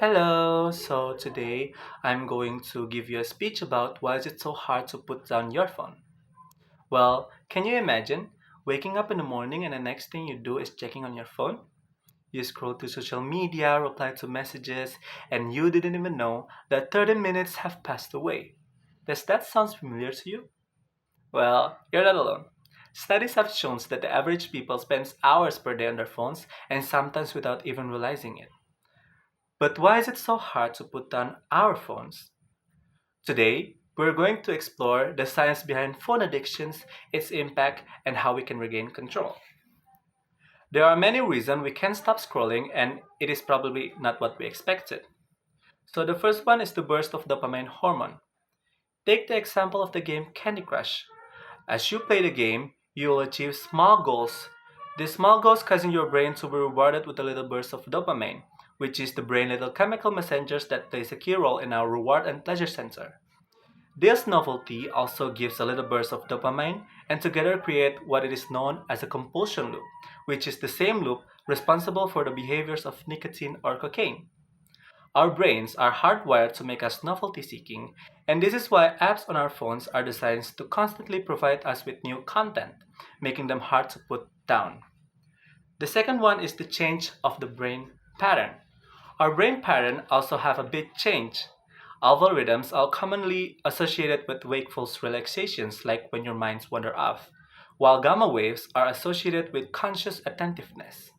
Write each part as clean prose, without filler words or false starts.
Hello, so today I'm going to give you a speech about why is it so hard to put down your phone. Well, can you imagine waking up in the morning and the next thing you do is checking on your phone? You scroll through social media, reply to messages, and you didn't even know that 30 minutes have passed away. Does that sound familiar to you? Well, you're not alone. Studies have shown that the average people spends hours per day on their phones and sometimes without even realizing it. But why is it so hard to put down our phones? Today, we're going to explore the science behind phone addictions, its impact, and how we can regain control. There are many reasons we can't stop scrolling, and it is probably not what we expected. So, the first one is the burst of dopamine hormone. Take the example of the game Candy Crush. As you play the game, you will achieve small goals. These small goals causing your brain to be rewarded with a little burst of dopamine, which is the brain little chemical messengers that plays a key role in our reward and pleasure center. This novelty also gives a little burst of dopamine and together create what it is known as a compulsion loop, which is the same loop responsible for the behaviors of nicotine or cocaine. Our brains are hardwired to make us novelty seeking, and this is why apps on our phones are designed to constantly provide us with new content, making them hard to put down. The second one is the change of the brain pattern. Our brain pattern also have a big change. Alpha rhythms are commonly associated with wakeful relaxations like when your minds wander off, while gamma waves are associated with conscious attentiveness.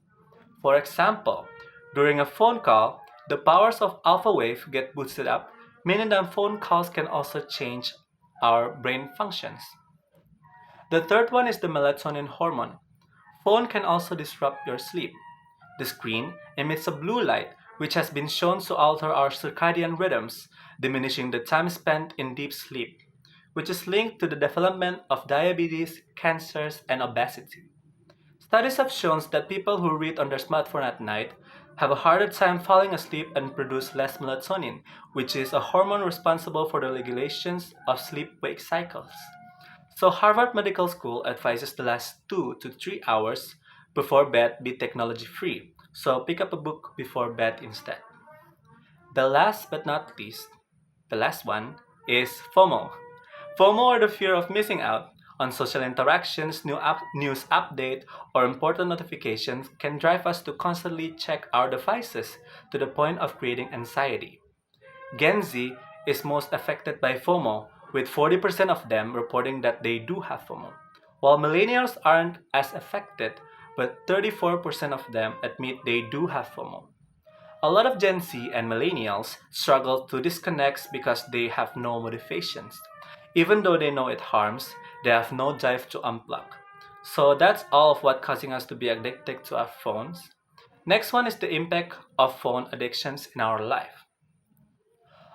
For example, during a phone call, the powers of alpha wave get boosted up, meaning that phone calls can also change our brain functions. The third one is the melatonin hormone. Phone can also disrupt your sleep. The screen emits a blue light, which has been shown to alter our circadian rhythms, diminishing the time spent in deep sleep, which is linked to the development of diabetes, cancers, and obesity. Studies have shown that people who read on their smartphone at night have a harder time falling asleep and produce less melatonin, which is a hormone responsible for the regulations of sleep-wake cycles. So Harvard Medical School advises the last 2 to 3 hours before bed be technology free. So pick up a book before bed instead. The last but not least, the last one is FOMO. FOMO or the fear of missing out on social interactions, news update, or important notifications can drive us to constantly check our devices to the point of creating anxiety. Gen Z is most affected by FOMO, with 40% of them reporting that they do have FOMO, while millennials aren't as affected, but 34% of them admit they do have FOMO. A lot of Gen Z and millennials struggle to disconnect because they have no motivations. Even though they know it harms, they have no drive to unplug. So that's all of what causing us to be addicted to our phones. Next one is the impact of phone addictions in our life.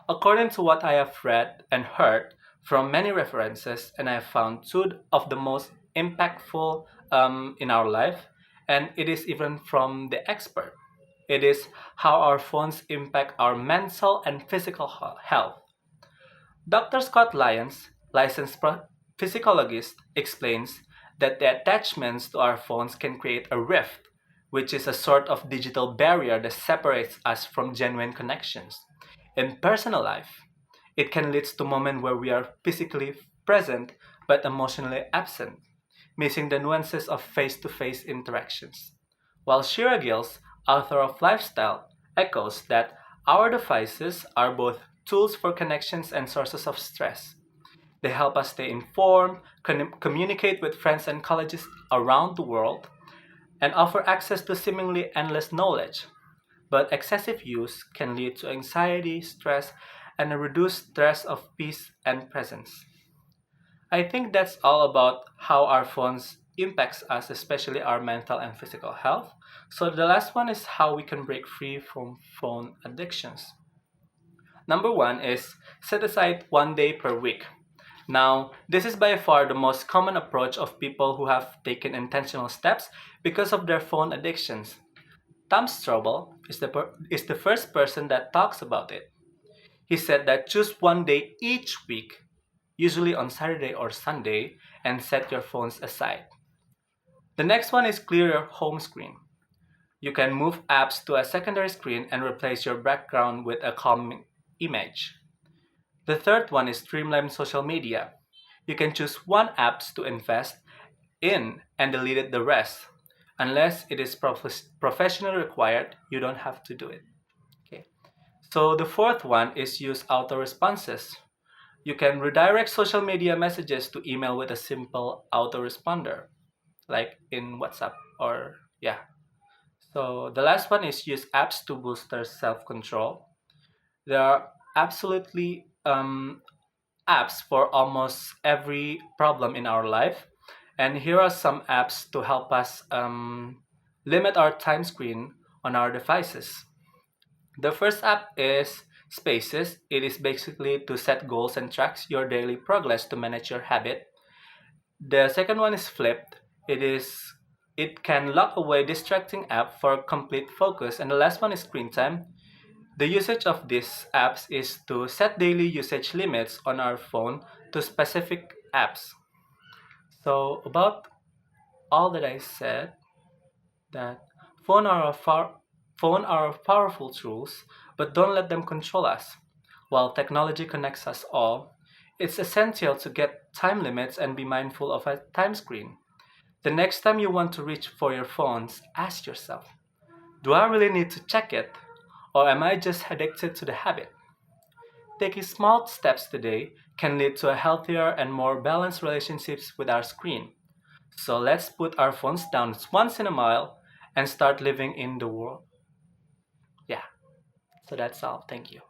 According to what I have read and heard from many references, and I have found two of the most impactful in our life, and it is even from the expert. It is how our phones impact our mental and physical health. Dr. Scott Lyons, licensed psychologist, explains that the attachments to our phones can create a rift, which is a sort of digital barrier that separates us from genuine connections. In personal life, it can lead to moments where we are physically present but emotionally absent, missing the nuances of face to face interactions. While Shira Gills, author of Lifestyle, echoes that our devices are both tools for connections and sources of stress. They help us stay informed, communicate with friends and colleagues around the world, and offer access to seemingly endless knowledge. But excessive use can lead to anxiety, stress, and a reduced stress of peace and presence. I think that's all about how our phones impacts us, especially our mental and physical health. So the last one is how we can break free from phone addictions. Number one is set aside 1 day per week. Now, this is by far the most common approach of people who have taken intentional steps because of their phone addictions. Tom Strobel is the first person that talks about it. He said that choose 1 day each week, usually on Saturday or Sunday, and set your phones aside. The next one is clear your home screen. You can move apps to a secondary screen and replace your background with a calming image. The third one is streamline social media. You can choose one app to invest in and delete the rest. Unless it is professionally required, you don't have to do it. Okay. So the fourth one is use auto responses. You can redirect social media messages to email with a simple autoresponder, like in WhatsApp or yeah. So the last one is use apps to boost their self-control. There are absolutely apps for almost every problem in our life, and here are some apps to help us limit our time screen on our devices. The first app is Spaces. It is basically to set goals and tracks your daily progress to manage your habit. The second one is Flipped. It can lock away distracting app for complete focus. And the last one is Screen Time. The usage of these apps is to set daily usage limits on our phone to specific apps. So about all that I said, that phone are a far, phone are powerful tools, but don't let them control us. While technology connects us all, it's essential to get time limits and be mindful of a time screen. The next time you want to reach for your phones, ask yourself, do I really need to check it? Or am I just addicted to the habit? Taking small steps today can lead to a healthier and more balanced relationships with our screen. So let's put our phones down once in a while and start living in the world. Yeah, so that's all. Thank you.